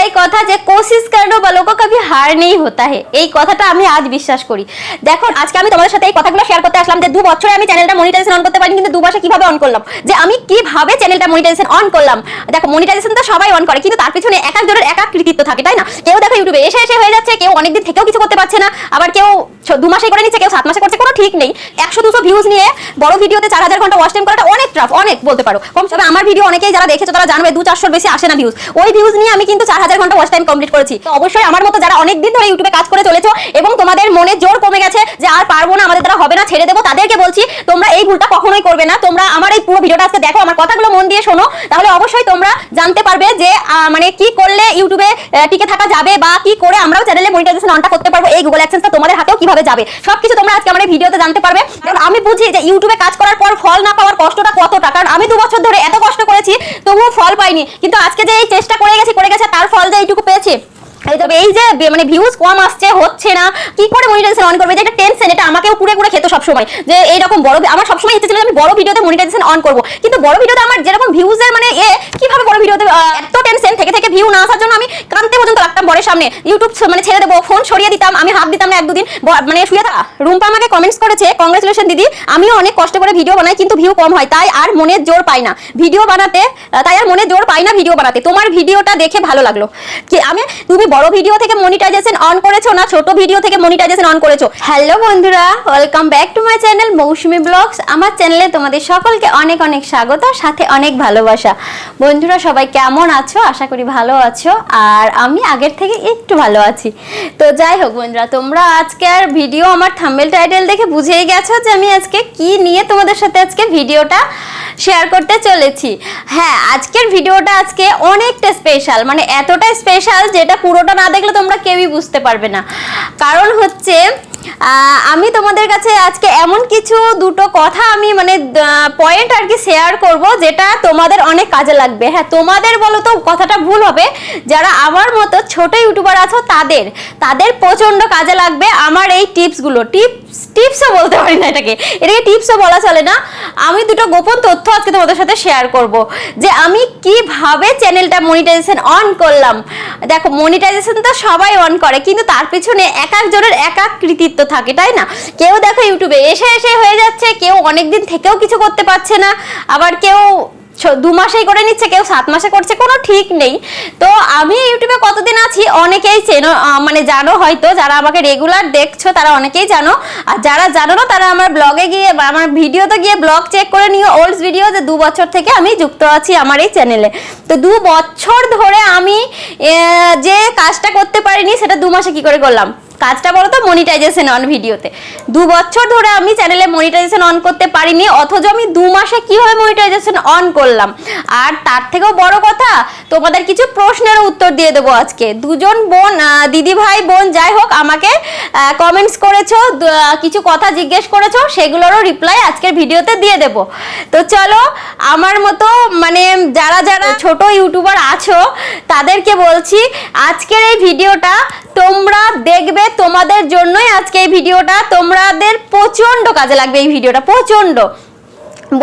একটাই কথা যে কোশিশ করো বলো কো কभी হার নেই होता है, এই কথাটা আমি আজ বিশ্বাস করি। দেখো আজকে আমি তোমাদের সাথে এই কথাগুলো শেয়ার করতে আসলাম যে 2 বছরে আমি চ্যানেলটা মনিটাইজেশন অন করতে পারিনি, কিন্তু 2 মাসে কিভাবে অন করলাম, যে আমি কিভাবে চ্যানেলটা মনিটাইজেশন অন করলাম। দেখো মনিটাইজেশন তো সবাই অন করে, কিন্তু তার পিছনে এক একজনের এক এক কৃতিত্ব থাকে, তাই না? কেউ দেখো ইউটিউবে এসে এসে হয়ে যাচ্ছে, কেউ অনেকদিন থেকেও কিছু করতে পারছে না, আবার কেউ 2 মাসে করে নিচ্ছে, কেউ 7 মাসে করছে, কোনো ঠিক নেই। 100-200 ভিউজ নিয়ে বড় ভিডিওতে 4000 ঘন্টা ওয়াচ টাইম করাটা অনেক টাফ, অনেক বলতে পারো কম। তবে আমার ভিডিও অনেকেই যারা দেখেছো তারা জানবে 200-400 বেশি আসে না ভিউজ, ওই ভিউজ নিয়ে আমি কিন্তু 4000 ঘন্টা ওয়াচ টাইম কমপ্লিট করেছি। তো অবশ্যই আমার মতো যারা অনেক দিন ধরে ইউটিউবে কাজ করে চলেছো এবং তোমাদের মনে জোর কমে গেছে যে আর পারবো না, আমাদের দ্বারা হবে না, ছেড়ে দেবো, তাদেরকে বলছি তোমরা এই ভুলটা কখনোই করবে না। তোমরা আমার এই পুরো ভিডিওটা আজকে দেখো, আমার কথাগুলো মন দিয়ে শোনো, তাহলে অবশ্যই তোমরা জানতে পারবে যে মানে কি করলে ইউটিউবে টিকে থাকা যাবে বা কি করে আমরাও চ্যানেলে মনিটাইজেশন অনটা করতে পারবো, এই গুগল অ্যাডসেন্সটা তোমাদের হাতেও কিভাবে যাবে, সবকিছু তোমরা আজকে আমার এই ভিডিওতে জানতে পারবে। কারণ আমি বুঝি যে ইউটিউবে কাজ করার পর ফল না পাওয়ার কষ্টটা কতটা, কারণ আমি 2 বছর ধরে এত কষ্ট করেছি তবুও ফল পাইনি, কিন্তু আজকে যে এই চেষ্টা করে গেছে তার ফল যে এইটুকু পেয়েছি। এই যে মানে ভিউজ কম আসছে, হচ্ছে না, কি করে মনিটাইজেশন অন করবে, যে একটা টেনশন, এটা আমাকেও পুরো খেত সব সময়, যে এইরকম বড় আমার সব সময় ইচ্ছে ছিল আমি বড় ভিডিওতে মনিটাইজেশন অন করব, কিন্তু বড় ভিডিওতে আমার যেরকম ভিউজের মানে কিভাবে বড় ভিডিওতে এত টেনশন থেকে ভিউ না আসার জন্য আমি কাঁদতে পর্যন্ত লাগতাম বরের সামনে, ইউটিউব মানে ছেড়ে দেবো, ফোন সরিয়ে দিতাম, আমি হাত দিতাম না 1-2 দিন মানে শুয়ে থাকা। রুম্পা আমাকে কমেন্টস করেছে, কংগ্রেচুলেশন দিদি, আমিও অনেক কষ্ট করে ভিডিও বানাই কিন্তু ভিউ কম হয়, তাই আর মনের জোর পাই না ভিডিও বানাতে, ভিডিও বানাতে। তোমার ভিডিওটা দেখে ভালো লাগলো। কি তুমি বড় ভিডিও থেকে মনিটাইজেশন অন করেছো না ছোট ভিডিও থেকে মনিটাইজেশন অন করেছো? হ্যালো বন্ধুরা, welcome back to my channel Mousumi blogs. আমার চ্যানেলে তোমাদের সকলকে অনেক অনেক স্বাগত, সাথে অনেক ভালোবাসা। বন্ধুরা সবাই কেমন আছো? আশা করি ভালো আছো, আর আমি আগের থেকে একটু ভালো আছি। তো যাই হোক বন্ধুরা, তোমরা আজকে আর ভিডিও আমার থাম্বনেল টাইটেল দেখে বুঝেই গেছো যে আমি আজকে কি নিয়ে তোমাদের সাথে আজকে ভিডিওটা শেয়ার করতে চলেছি। হ্যাঁ, আজকের ভিডিওটা আজকে অনেকটা স্পেশাল, মানে এতটা স্পেশাল যেটা পুরোটা না দেখলে তোমরা কেউই বুঝতে পারবে না। কারণ হচ্ছে আমি তোমাদের কাছে আজকে এমন কিছু দুটো কথা আমি মানে পয়েন্ট আর কি শেয়ার করব, যেটা তোমাদের অনেক কাজে লাগবে। হ্যাঁ, তোমাদের বলো তো কথাটা ভুল হবে, যারা আমার মতো ছোট ইউটিউবার আছো তাদের প্রচন্ড কাজে লাগবে আমার এই টিপসগুলো। টিপসও বলতে পারি না, এটাকে টিপসও বলা চলে না। আমি দুটো গোপন তথ্য আজকে তোমাদের সাথে শেয়ার করব, যে আমি কিভাবে চ্যানেলটা মনিটাইজেশন অন করলাম। দেখো মনিটাইজেশন তো সবাই অন করে, কিন্তু তার পিছনে এক একজনের এক এক কৃতিত্ব থাকে, তাই না? কেউ দেখো ইউটিউবে এসে এসে হয়ে যাচ্ছে, কেউ অনেকদিন থেকেও কিছু করতে পারছে না, আবার কেউ 2 মাসেই করে নিচ্ছে, কেউ 7 মাসে করছে, কোনো ঠিক নেই। তো আমি ইউটিউবে কতদিন আছি অনেকেই চেনো, মানে জানো হয়তো, যারা আমাকে রেগুলার দেখছো তারা অনেকেই জানো, আর যারা জানো না তারা আমার ব্লগে গিয়ে বা আমার ভিডিওতে গিয়ে ব্লগ চেক করে নিও, ওল্ড ভিডিও, যে 2 বছর থেকে আমি যুক্ত আছি আমার এই চ্যানেলে। তো 2 বছর ধরে আমি যে কাজটা করতে পারিনি সেটা 2 মাসে কি করে করলাম? কাজটা বলো তো, মনিটাইজেশন অন ভিডিওতে 2 বছর ধরে আমি চ্যানেলে মনিটাইজেশন অন করতে পারিনি, অথচ আমি 2 মাসে কিভাবে মনিটাইজেশন অন করলাম। আর তার থেকেও বড় কথা, তোমাদের কিছু প্রশ্নের উত্তর দিয়ে দেবো আজকে। 2জন বোন, দিদি ভাই বোন যাই হোক, আমাকে কমেন্টস করেছো, কিছু কথা জিজ্ঞেস করেছো, সেগুলোরও রিপ্লাই আজকের ভিডিওতে দিয়ে দেবো। তো চলো, আমার মতো মানে যারা ছোট ইউটিউবার আছো তাদেরকে বলছি, আজকের এই ভিডিওটা তোমরা দেখবে, তোমাদের জন্যই আজকে এই ভিডিওটা, তোমাদের প্রচন্ড কাজে লাগবে এই ভিডিওটা, প্রচন্ড।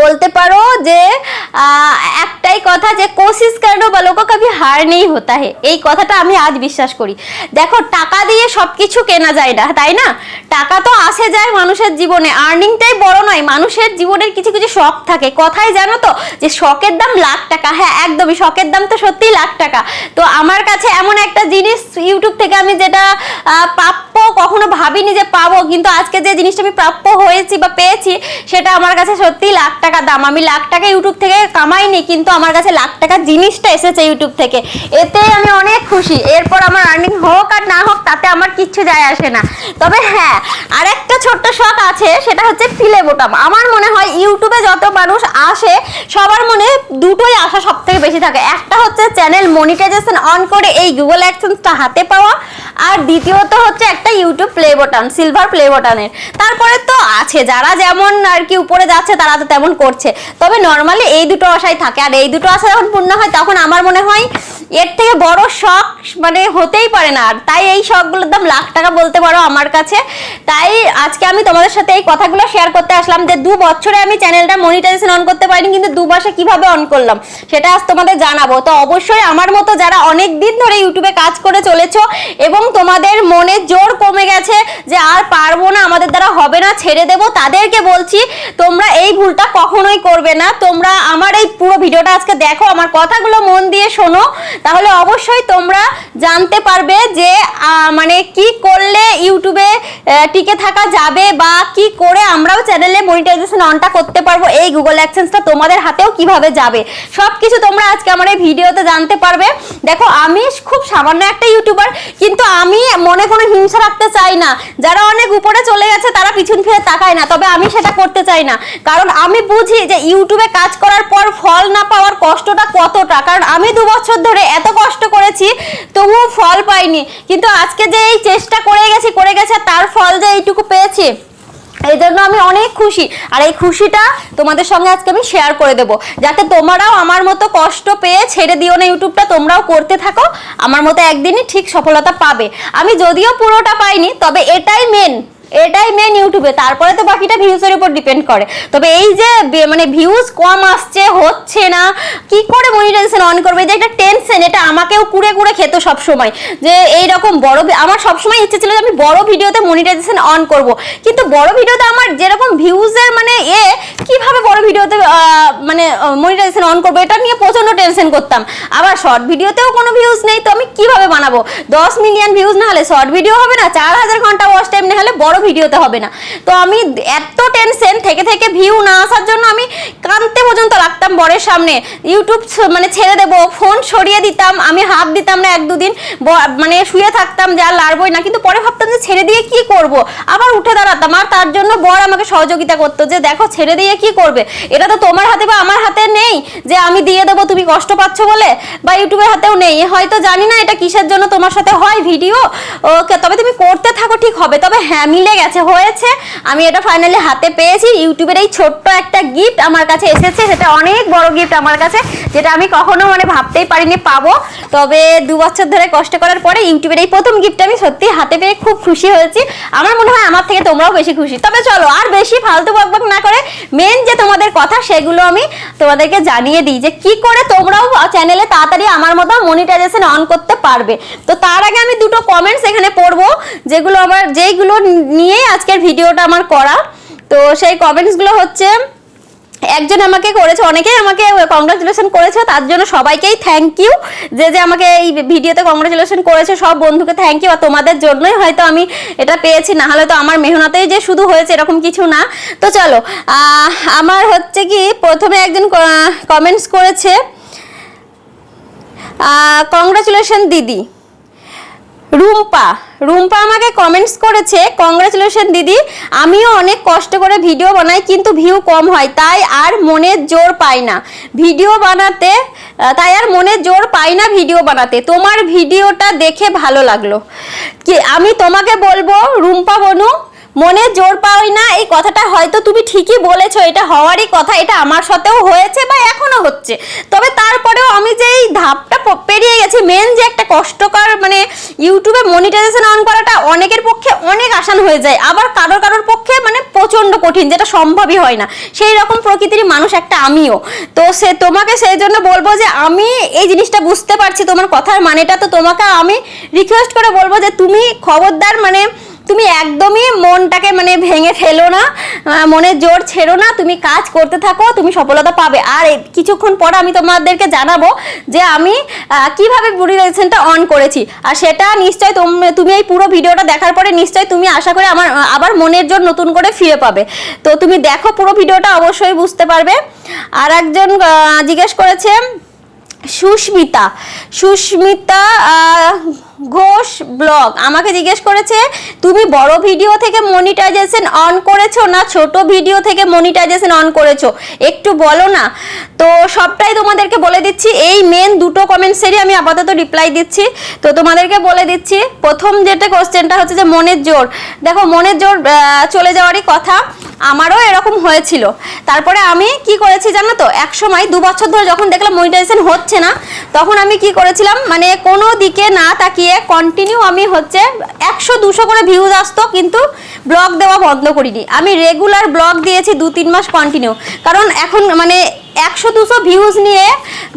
বলতে পারো যে একটাই কথা, যে কোশিশ করো বলো কো কभी হার নেই होता है, এই কথাটা আমি আজ বিশ্বাস করি। দেখো টাকা দিয়ে সবকিছু কেনা যায় না, তাই না? টাকা তো আসে যায় মানুষের জীবনে, আর্নিংটাই বড় নয়, মানুষের জীবনের কিছু কিছু শখ থাকে। কথাই জানো তো যে শখের দাম লাখ টাকা। হ্যাঁ একদমই, শখের দাম তো সত্যিই লাখ টাকা। তো আমার কাছে এমন একটা জিনিস ইউটিউব থেকে আমি যেটা প্রাপ্য কখনো ভাবিনি যে পাবো, কিন্তু আজকে যে জিনিসটা আমি প্রাপ্য হয়েছি বা পেয়েছি সেটা আমার কাছে সত্যিই লাখ টাকা দাম। আমি লাখ টাকা ইউটিউব থেকে কামাইনি, কিন্তু আমার কাছে লাখ টাকা জিনিসটা এসেছে ইউটিউব থেকে, এতে আমি অনেক খুশি। এরপর আমার আর্নিং হোক আর না হোক তাতে আমার কিচ্ছু যায় আসে না। তবে হ্যাঁ, আরেকটা ছোট্ট শখ আছে, সেটা হচ্ছে প্লে বোতাম। আমার মনে হয় ইউটিউবে যত মানুষ আসে সবার মনে দুটোই আশা সব থেকে বেশি থাকে, একটা হচ্ছে চ্যানেল মনিটাইজেশন অন করে এই গুগল অ্যাডসেন্সটা হাতে পাওয়া, আর দ্বিতীয়ত হচ্ছে একটা YouTube play button, silver play বাটনের। তারপরে তো আছে যারা যেমন আর কি উপরে যাচ্ছে তারা তো তেমন করছে, তবে নর্মালি এই দুটো আশাই থাকে। আর এই দুটো আশা যখন পূর্ণ হয় তখন আমার মনে হয় এর থেকে বড় শখ মানে হতেই পারে না। আর তাই এই শখগুলোর দাম লাখ টাকা বলতে পারো আমার কাছে। তাই আজকে আমি তোমাদের সাথে এই কথাগুলো শেয়ার করতে আসলাম যে 2 বছরে আমি চ্যানেলটা মনিটাইজেশন অন করতে পারিনি, কিন্তু 2 মাসে কিভাবে অন করলাম সেটা আজ তোমাদের জানাবো। তো অবশ্যই আমার মতো যারা অনেক দিন ধরে ইউটিউবে কাজ করে চলেছো এবং তোমাদের মনে জোর কমে গেছে যে আর পারবো না, আমাদের দ্বারা হবে না, ছেড়ে দেবো, তাদেরকে বলছি তোমরা এই ভুলটা কখনোই করবে না। তোমরা আমার এই পুরো ভিডিওটা আজকে দেখো, আমার কথাগুলো মন দিয়ে শোনো, তাহলে অবশ্যই তোমরা জানতে পারবে যে মানে কি করলে ইউটিউবে টিকে থাকা যাবে বা কি করে আমরাও চ্যানেলে মনিটাইজেশন অনটা করতে পারবো, এই গুগল অ্যাডসেন্সটা তোমাদের হাতেও কিভাবে যাবে সবকিছু তোমরা আজকে আমার এই ভিডিওতে জানতে পারবে। দেখো আমি খুব সামান্য একটা ইউটিউবার, কিন্তু আমি মনে কোনো হিংসা রাখতে চাই না। যারা অনেক উপরে চলে গেছে তারা পিছন ফিরে তাকায় না, তবে আমি সেটা করতে চাই না, কারণ আমি বুঝি যে ইউটিউবে কাজ করার পর ফল না পাওয়ার কষ্টটা কতটা। কারণ আমি 2 বছর ধরে এত কষ্ট করেছি তবুও ফল পাইনি, কিন্তু আজকে যে এই চেষ্টা করে গেছে তার ফল যে এইটুকু পেয়েছি, এই জন্য আমি অনেক খুশি। আর এই খুশিটা তোমাদের সঙ্গে আজকে আমি শেয়ার করে দেবো, যাতে তোমরাও আমার মতো কষ্ট পেয়ে ছেড়ে দিও না ইউটিউবটা, তোমরাও করতে থাকো, আমার মতো একদিনই ঠিক সফলতা পাবে। আমি যদিও পুরোটা পাইনি, তবে এটাই মেন ইউটিউবে, তারপরে তো বাকিটা ভিউজের উপর ডিপেন্ড করে। তবে এই যে মানে ভিউজ কম আসছে, হচ্ছে না, কি করে মনিটাইজেশন অন করবে, যে একটা টেনশন, এটা আমাকেও কুড়ে খেত সব সময়। যে এই রকম বড়, আমার সবসময় ইচ্ছে ছিল যে আমি বড় ভিডিওতে মনিটাইজেশন অন করব, কিন্তু বড় ভিডিওতে আমার যেরকম ভিউজের মানে কিভাবে বড় ভিডিওতে মানে মনিটাইজেশন অন করবো, এটা নিয়ে প্রচন্ড টেনশন করতাম। আবার শর্ট ভিডিওতেও কোনো ভিউজ নেই, তো আমি কিভাবে বানাবো? 10 মিলিয়ন ভিউজ না হলে শর্ট ভিডিও হবে না, 4000 ঘন্টা ওয়াচ টাইম না হলে বড় ভিডিওতে হবে না। তো আমি এত টেনশন থেকে ভিউ না আসার জন্য আমি কাঁদতে পর্যন্ত লাগতাম বরের সামনে, ইউটিউব মানে ছেড়ে দেবো, ফোন সরিয়ে দিতাম, আমি হাত দিতাম না 1-2 দিন, মানে শুয়ে থাকতাম যে আর লাড়বই না। কিন্তু পরে ভাবতাম যে ছেড়ে দিয়ে কি করব, আবার উঠে দাঁড়াতাম। আর তার জন্য বর আমাকে সহযোগিতা করতো যে দেখো ছেড়ে দিয়ে কি করবে, এটা তো তোমার হাতে বা আমার হাতে নেই যে আমি দিয়ে দেবো তুমি কষ্ট পাচ্ছ বলে, বা ইউটিউবের হাতেও নেই, হয়তো জানি না এটা কিসের জন্য তোমার সাথে হয় ভিডিও, ওকে তবে তুমি করতে থাকো, ঠিক হবে। তবে হ্যাঁ, মিলে গেছে, হয়েছে, আমি এটা ফাইনালি হাতে পেয়েছি। ইউটিউবের এই ছোট্ট একটা গিফট আমার কাছে এসেছে, সেটা অনেক বড় গিফট আমার কাছে, যেটা আমি কখনো মানে ভাবতেই পারিনি পাবো। তবে 2 বছর ধরে কষ্ট করার পরে ইউটিউবের এই প্রথম গিফট আমি সত্যি হাতে পেয়ে খুব খুশি হয়েছি। আমার মনে হয় আমার থেকে তোমরাও বেশি খুশি। তবে চলো আর বেশি ফালতু বকবক না করে মেন যে তোমাদের কথা সেগুলো আমি তোমাদেরকে জানিয়ে দিই, যে কি করে তোমরাও চ্যানেলে তাড়াতাড়ি আমার মতো মনিটাইজেশন অন করতে পারবে। তো তার আগে আমি 2টো কমেন্টস এখানে পড়বো, যেগুলো নিয়েই আজকের ভিডিওটা আমার করা। তো সেই কমেন্টসগুলো হচ্ছে, একজন আমাকে করেছে, অনেকেই আমাকে কংগ্রাচুলেশন করেছে, তার জন্য সবাইকেই থ্যাংক ইউ। যে আমাকে এই ভিডিওতে কংগ্রাচুলেশন করেছে সব বন্ধুকে থ্যাংক ইউ। আর তোমাদের জন্যই হয়তো আমি এটা পেয়েছি, না হলে তো আমার মেহনতেই যে শুধু হয়েছে এরকম কিছু না। তো চলো, আমার হচ্ছে কি প্রথমে একজন কমেন্টস করেছে, কংগ্রাচুলেশন দিদি। রুম্পা আমাকে কমেন্টস করেছে, কংগ্রাচুলেশন দিদি, আমিও অনেক কষ্ট করে ভিডিও বানাই কিন্তু ভিউ কম হয়, তাই আর মনের জোর পাই না ভিডিও বানাতে, তোমার ভিডিওটা দেখে ভালো লাগলো। কি আমি তোমাকে বলবো রুম্পা বনু, মনে জোর পাই না এই কথাটা হয়তো তুমি ঠিকই বলেছো, এটা হওয়ারই কথা, এটা আমার সাথেও হয়েছে বা এখনো হচ্ছে। তবে তারপরেও আমি যে এই ধাপটা পেরিয়ে গেছি, মেন যে একটা কষ্টকর মানে ইউটিউবে মনিটাইজেশন অন করাটা অনেকের পক্ষে অনেক আসান হয়ে যায়, আবার কারোর পক্ষে মানে প্রচন্ড কঠিন, যেটা সম্ভবই হয় না। সেই রকম প্রকৃতির মানুষ একটা আমিও। তো তোমাকে সেই জন্য বলবো যে আমি এই জিনিসটা বুঝতে পারছি তোমার কথার মানেটা। তো তোমাকে আমি রিকোয়েস্ট করে বলবো যে তুমি খবরদার মানে তুমি একদমই মনটাকে মানে ভেঙে ফেলো না, মনে জোর ছেড়ো না, তুমি কাজ করতে থাকো, তুমি সফলতা পাবে। আর কিছুক্ষণ পর আমি তোমাদেরকে জানাবো যে আমি কিভাবে মনিটাইজেশনটা অন করেছি, আর সেটা নিশ্চয়ই তুমি এই পুরো ভিডিওটা দেখার পরে নিশ্চয়ই তুমি আশা করি আবার মনের জোর নতুন করে ফিরে পাবে। তো তুমি দেখো পুরো ভিডিওটা, অবশ্যই বুঝতে পারবে। আর একজন জিজ্ঞেস করেছে সুস্মিতা ঘোষ ব্লগ আমাকে জিজ্ঞেস করেছে তুমি বড় ভিডিও থেকে মনিটাইজেশন অন করেছো না ছোট ভিডিও থেকে মনিটাইজেশন অন করেছো, একটু বলো না। তো সবটাই তোমাদেরকে বলে দিচ্ছি, এই মেন দুটো কমেন্টসেরই আমি আপাতত রিপ্লাই দিচ্ছি। তো তোমাদেরকে বলে দিচ্ছি, প্রথম যেটা কোশ্চেনটা হচ্ছে যে মনের জোর। দেখো মনের জোর চলে যাওয়ারই কথা, আমারও এরকম হয়েছিল। তারপরে আমি কি করেছি জানো তো, এক সময় 2 বছর ধরে যখন দেখলাম মনিটাইজেশন হচ্ছে না, তখন আমি কি করেছিলাম, মানে কোনো দিকে না তাকিয়ে কন্টিনিউ আমি হচ্ছে 100-200 করে ভিউজ আসতো, কিন্তু ব্লগ দেওয়া বন্ধ করিনি। আমি রেগুলার ব্লগ দিয়েছি 2-3 মাস কন্টিনিউ। কারণ এখন মানে 100-200 ভিউজ নিয়ে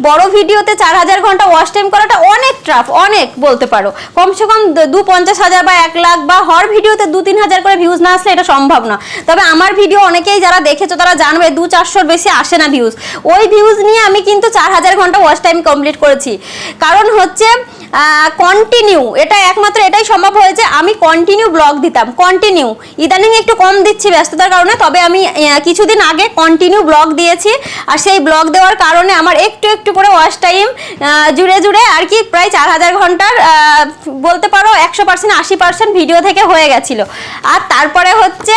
বড় ভিডিওতে 4000 ঘন্টা ওয়াচ টাইম করাটা অনেক টাফ, অনেক বলতে পারো। কমসে কম 2-50,000 বা 1 লাখ বা হর ভিডিওতে 2-3 হাজার করে ভিউজ না আসলে এটা সম্ভব না। তবে আমার ভিডিও অনেকেই যারা দেখেছো তারা জানবে 200-400 বেশি আসে না ভিউজ। ওই ভিউজ নিয়ে আমি কিন্তু 4000 ঘন্টা ওয়াচ টাইম কমপ্লিট করেছি। কারণ হচ্ছে কন্টিনিউ, এটা একমাত্র এটাই সম্ভব হয়েছে, আমি কন্টিনিউ ব্লগ দিতাম, কন্টিনিউ। ইদানিং একটু কম দিচ্ছি ব্যস্ততার কারণে, তবে আমি কিছুদিন আগে কন্টিনিউ ব্লগ দিয়েছি। আর সেই ব্লগ দেওয়ার কারণে আমার একটু একটু করে ওয়াচ টাইম জুড়ে জুড়ে আর কি প্রায় 4000 ঘন্টার বলতে পারো 100% 80% ভিডিও থেকে হয়ে গেছিলো। আর তারপরে হচ্ছে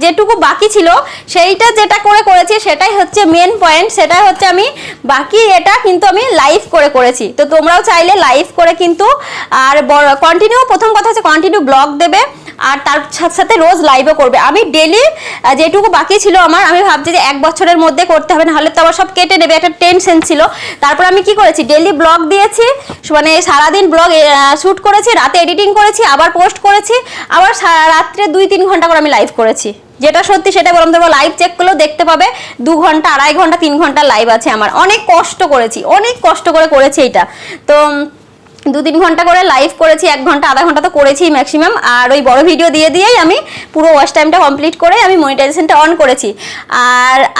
যেটুকু বাকি ছিল সেইটা যেটা করেছি সেটাই হচ্ছে মেন পয়েন্ট, সেটাই হচ্ছে আমি বাকি এটা কিন্তু আমি লাইভ করেছি। তো তোমরাও চাইলে লাইভ করে কিন্তু আর কন্টিনিউ, প্রথম কথা হচ্ছে কন্টিনিউ ব্লগ দেবে আর তার সাথে সাথে রোজ লাইভও করবে। আমি ডেলি যেটুকু বাকি ছিল আমার, আমি ভাবছি যে 1 বছরের মধ্যে করতে হবে, নাহলে তো আবার সব কেটে নেবে, একটা টেনশন ছিল। তারপর আমি কি করেছি, ডেলি ব্লগ দিয়েছি, মানে সারাদিন ব্লগ শ্যুট করেছি, রাতে এডিটিং করেছি, আবার পোস্ট করেছি, আবার রাত্রে 2-3 ঘন্টা করে আমি লাইভ করেছি। যেটা সত্যি সেটা বললাম, তোমরা লাইভ চেক করলেও দেখতে পাবে 2 ঘন্টা, 2.5 ঘন্টা, 3 ঘন্টা লাইভ আছে আমার। অনেক কষ্ট করেছি, অনেক কষ্ট করে করেছি এটা। তো 2-3 ঘন্টা করে লাইভ করেছি, 1 ঘন্টা, আধা ঘন্টা তো করেছি ম্যাক্সিমাম। আর ওই বড় ভিডিও দিয়েই আমি পুরো ওয়াচ টাইমটা কমপ্লিট করে আমি মনিটাইজেশনটা অন করেছি।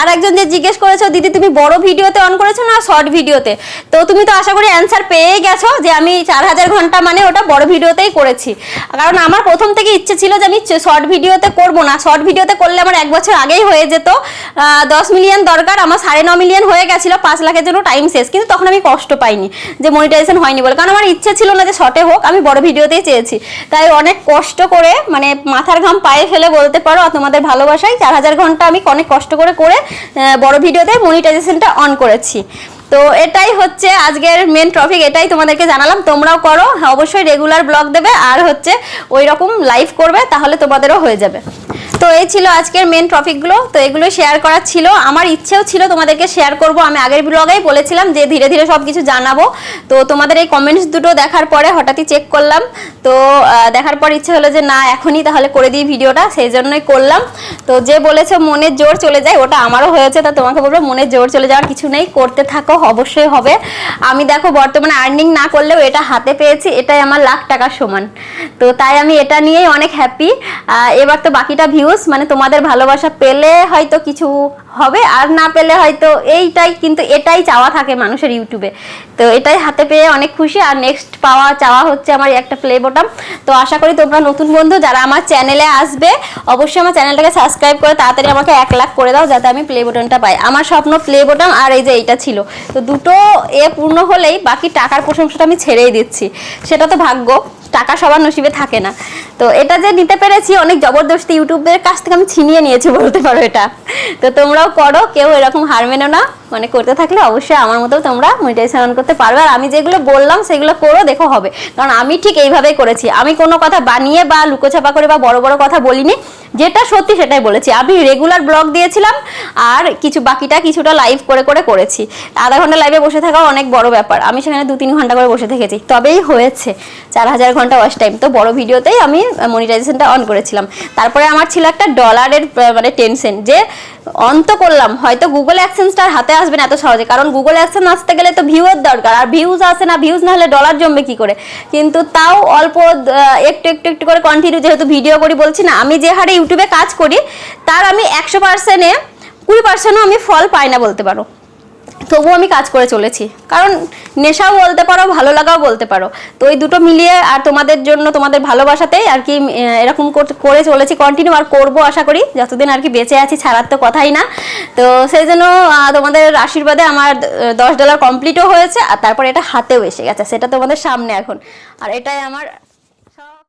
আর একজন যে জিজ্ঞেস করেছো দিদি তুমি বড় ভিডিওতে অন করেছো না শর্ট ভিডিওতে, তো তুমি তো আশা করি অ্যান্সার পেয়ে গেছো যে আমি 4000 ঘন্টা মানে ওটা বড় ভিডিওতেই করেছি। কারণ আমার প্রথম থেকে ইচ্ছে ছিল যে আমি শর্ট ভিডিওতে করবো না, শর্ট ভিডিওতে করলে আমার 1 বছর আগেই হয়ে যেত। 10 মিলিয়ন দরকার, আমার 9.5 মিলিয়ন হয়ে গেছিলো, 5 লাখের জন্য টাইম শেষ। কিন্তু তখন আমি কষ্ট পাইনি যে মনিটাইজেশন হয়নি বলে, কারণ আমার ইচ্ছে ছিল না যে শর্টে হোক, আমি বড় ভিডিওতেই চেয়েছি। তাই অনেক কষ্ট করে, মানে মাথার ঘাম পায়ে ফেলে বলতে পারো, তোমাদের ভালোবাসায় 4000 ঘন্টা আমি অনেক কষ্ট করে বড় ভিডিওতে মনিটাইজেশনটা অন করেছি। তো এটাই হচ্ছে আজকের মেন টপিক, এটাই তোমাদেরকে জানালাম। তোমরাও করো, অবশ্যই রেগুলার ব্লগ দেবে আর হচ্ছে ওই রকম লাইভ করবে, তাহলে তোমাদেরও হয়ে যাবে। তো এই ছিল আজকের মেন টপিকগুলো। তো এগুলো শেয়ার করার ছিল, আমার ইচ্ছেও ছিল তোমাদেরকে শেয়ার করব। আমি আগের ব্লগেই বলেছিলাম যে ধীরে ধীরে সব কিছু জানাবো। তো তোমাদের এই কমেন্টস দুটো দেখার পরে হঠাৎই চেক করলাম, তো দেখার পর ইচ্ছে হলো যে না এখনই তাহলে করে দিই ভিডিওটা, সেই জন্যই করলাম। তো যে বলেছে মনের জোর চলে যায়, ওটা আমারও হয়েছে। তা তোমাকে বলবো মনের জোর চলে যাওয়ার কিছু নেই, করতে থাকো, অবশ্যই হবে। আমি দেখো বর্তমানে আর্নিং না করলেও এটা হাতে পেয়েছি, এটাই আমার লাখ টাকার সমান। তো তাই আমি এটা নিয়েই অনেক হ্যাপি। এবার তো বাকিটা ভিউজ, মানে তোমাদের ভালোবাসা পেলে হয়তো কিছু হবে, আর না পেলে হয়তো এইটাই, কিন্তু এটাই চাওয়া থাকে মানুষের ইউটিউবে। তো এটাই হাতে পেয়ে অনেক খুশি। আর নেক্সট চাওয়া হচ্ছে আমার একটা প্লে বটন। তো আশা করি তোমরা নতুন বন্ধু যারা আমার চ্যানেলে আসবে, অবশ্যই আমার চ্যানেলটাকে সাবস্ক্রাইব করে তাড়াতাড়ি আমাকে 1 লাখ করে দাও, যাতে আমি প্লে বটনটা পাই। আমার স্বপ্ন প্লে বটন আর এই যে এইটা ছিল, তো দুটো পূর্ণ হলেই বাকি টাকার প্রশংসাটা আমি ছেড়েই দিচ্ছি। সেটা তো ভাগ্য, টাকা সবার নসিবে থাকে না। তো এটা যে নিতে পেরেছি অনেক জবরদস্তি, ইউটিউবের কাছ থেকে আমি ছিনিয়ে নিয়েছি বলতে পারো এটা। তো তোমরাও করো, কেউ এরকম হার মেনো না, মানে করতে থাকলে অবশ্যই আমার মতো তোমরা মনিটাইজেশন অন করতে পারবে। আর আমি যেগুলো বললাম সেগুলো করো, দেখো হবে। কারণ আমি ঠিক এইভাবেই করেছি, আমি কোনো কথা বানিয়ে বা লুকোছাপা করে বা বড় বড় কথা বলিনি, যেটা সত্যি সেটাই বলেছি। আমি রেগুলার ব্লগ দিয়েছিলাম আর কিছুটা লাইভ করেছি। আধা ঘন্টা লাইভে বসে থাকাও অনেক বড় ব্যাপার, আমি সেখানে 2-3 ঘন্টা করে বসে থেকেছি, তবেই হয়েছে 4000 ঘন্টা ওয়াচ টাইম। তো বড় ভিডিওতেই আমি মনিটাইজেশনটা অন করেছিলাম। তারপরে আমার ছিল একটা ডলারের মানে টেনশন, যে অন তো করলাম, হয়তো গুগল অ্যাডসেন্সটা হাতে আসবে না এত সহজে, কারণ গুগল অ্যাডসেন্স আসতে গেলে তো ভিউয়ের দরকার, আর ভিউজ আসে না, ভিউজ না হলে ডলার জমবে কি করে। কিন্তু তাও অল্প একটু করে কন্টিনিউ, যেহেতু ভিডিও করি বলছি না, আমি যে হারে ইউটিউবে কাজ করি তার আমি 100%-এ 20%ও আমি ফল পাই না বলতে পারো। তবুও আমি কাজ করে চলেছি, কারণ নেশাও বলতে পারো, ভালো লাগাও বলতে পারো। তো এই দুটো মিলিয়ে আর তোমাদের জন্য, তোমাদের ভালোবাসাতেই আর কি এরকম করে চলেছি, কন্টিনিউ আর করবো আশা করি, যতদিন আর কি বেঁচে আছি, ছাড়ার তো কথাই না। তো সেই জন্য তোমাদের আশীর্বাদে আমার $10 কমপ্লিটও হয়েছে, আর তারপর এটা হাতেও এসে গেছে, সেটা তোমাদের সামনে এখন। আর এটাই আমার